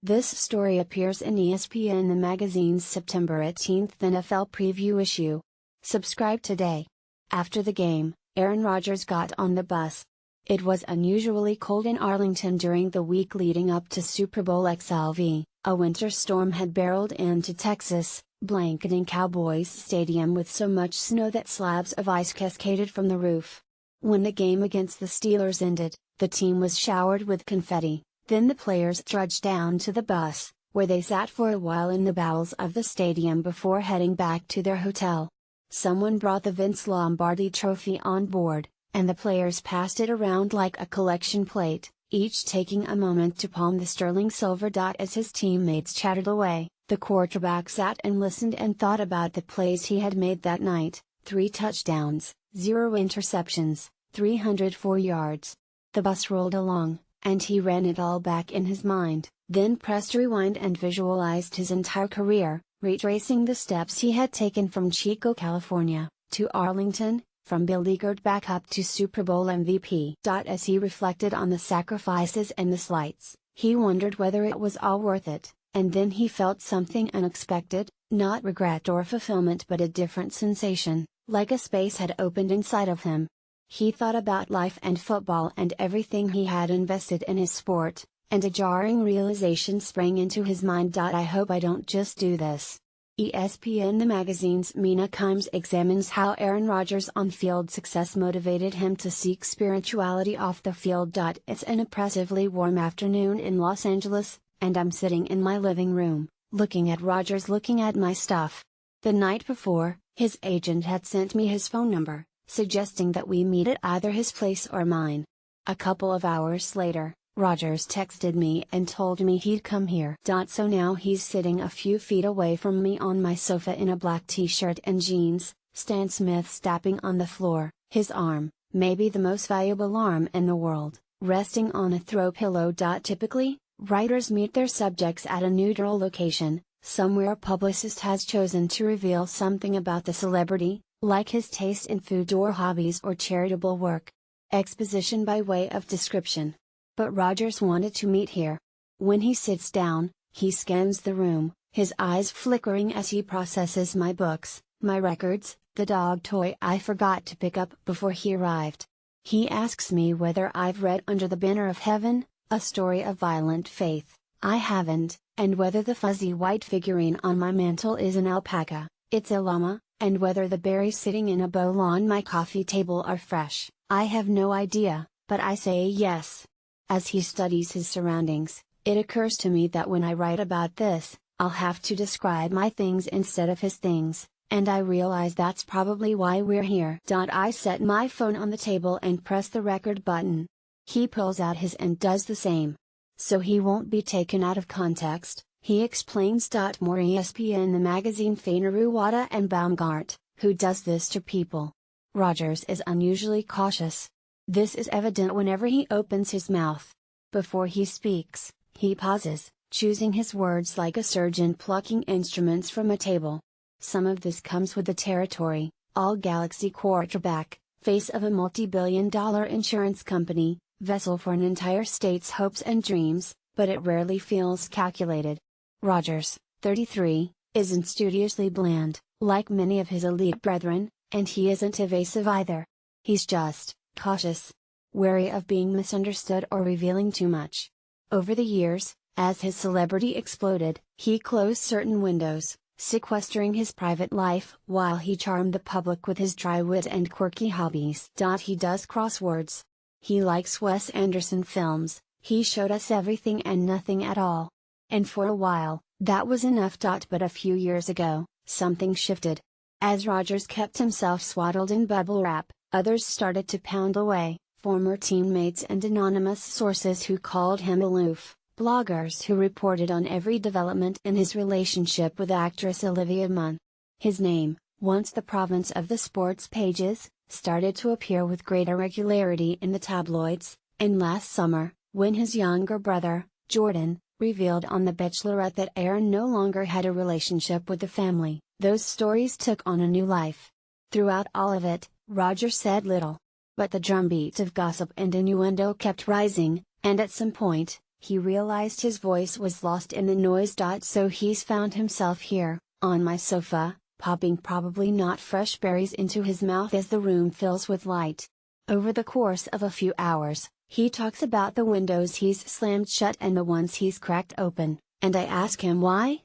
This story appears in ESPN the magazine's September 18th NFL preview issue. Subscribe today. After the game, Aaron Rodgers got on the bus. It was unusually cold in Arlington during the week leading up to Super Bowl XLV. A winter storm had barreled into Texas, blanketing Cowboys Stadium with so much snow that slabs of ice cascaded from the roof. When the game against the Steelers ended, the team was showered with confetti. Then the players trudged down to the bus, where they sat for a while in the bowels of the stadium before heading back to their hotel. Someone brought the Vince Lombardi trophy on board, and the players passed it around like a collection plate, each taking a moment to palm the sterling silver dot as his teammates chattered away. The quarterback sat and listened and thought about the plays he had made that night: 3 touchdowns, 0 interceptions, 304 yards. The bus rolled along, and he ran it all back in his mind, then pressed rewind and visualized his entire career, retracing the steps he had taken from Chico, California, to Arlington, from beleaguered back up to Super Bowl MVP. As he reflected on the sacrifices and the slights, he wondered whether it was all worth it, and then he felt something unexpected, not regret or fulfillment but a different sensation, like a space had opened inside of him. He thought about life and football and everything he had invested in his sport, and a jarring realization sprang into his mind. I hope I don't just do this. ESPN the magazine's Mina Kimes examines how Aaron Rodgers' on-field success motivated him to seek spirituality off the field. It's an oppressively warm afternoon in Los Angeles, and I'm sitting in my living room, looking at Rodgers looking at my stuff. The night before, his agent had sent me his phone number, suggesting that we meet at either his place or mine. A couple of hours later, Rodgers texted me and told me he'd come here. So now he's sitting a few feet away from me on my sofa in a black t-shirt and jeans, Stan Smith's tapping on the floor, his arm, maybe the most valuable arm in the world, resting on a throw pillow. Typically, writers meet their subjects at a neutral location, somewhere a publicist has chosen to reveal something about the celebrity, like his taste in food or hobbies or charitable work. Exposition by way of description. But Rodgers wanted to meet here. When he sits down, he scans the room, his eyes flickering as he processes my books, my records, the dog toy I forgot to pick up before he arrived. He asks me whether I've read Under the Banner of Heaven, A Story of Violent Faith. I haven't, and whether the fuzzy white figurine on my mantle is an alpaca, it's a llama, and whether the berries sitting in a bowl on my coffee table are fresh. I have no idea, but I say yes. As he studies his surroundings, it occurs to me that when I write about this, I'll have to describe my things instead of his things, and I realize that's probably why we're here. I set my phone on the table and press the record button. He pulls out his and does the same. So he won't be taken out of context, he explains. More ESPN the magazine Fainaru-Wada and Baumgart, who does this to people. Rodgers is unusually cautious. This is evident whenever he opens his mouth. Before he speaks, he pauses, choosing his words like a surgeon plucking instruments from a table. Some of this comes with the territory: all-galaxy quarterback, face of a multi-billion-dollar insurance company, vessel for an entire state's hopes and dreams, but it rarely feels calculated. Rodgers, 33, isn't studiously bland, like many of his elite brethren, and he isn't evasive either. He's just cautious, wary of being misunderstood or revealing too much. Over the years, as his celebrity exploded, he closed certain windows, sequestering his private life while he charmed the public with his dry wit and quirky hobbies. He does crosswords. He likes Wes Anderson films. He showed us everything and nothing at all. And for a while, that was enough. But a few years ago, something shifted. As Rodgers kept himself swaddled in bubble wrap, others started to pound away, former teammates and anonymous sources who called him aloof, bloggers who reported on every development in his relationship with actress Olivia Munn. His name, once the province of the sports pages, started to appear with greater regularity in the tabloids, and last summer, when his younger brother, Jordan, revealed on The Bachelorette that Aaron no longer had a relationship with the family, those stories took on a new life. Throughout all of it, Rodgers said little. But the drumbeat of gossip and innuendo kept rising, and at some point, He realized his voice was lost in the noise. So he's found himself here, on my sofa, popping probably not fresh berries into his mouth as the room fills with light. Over the course of a few hours, he talks about the windows he's slammed shut and the ones he's cracked open, and I ask him why.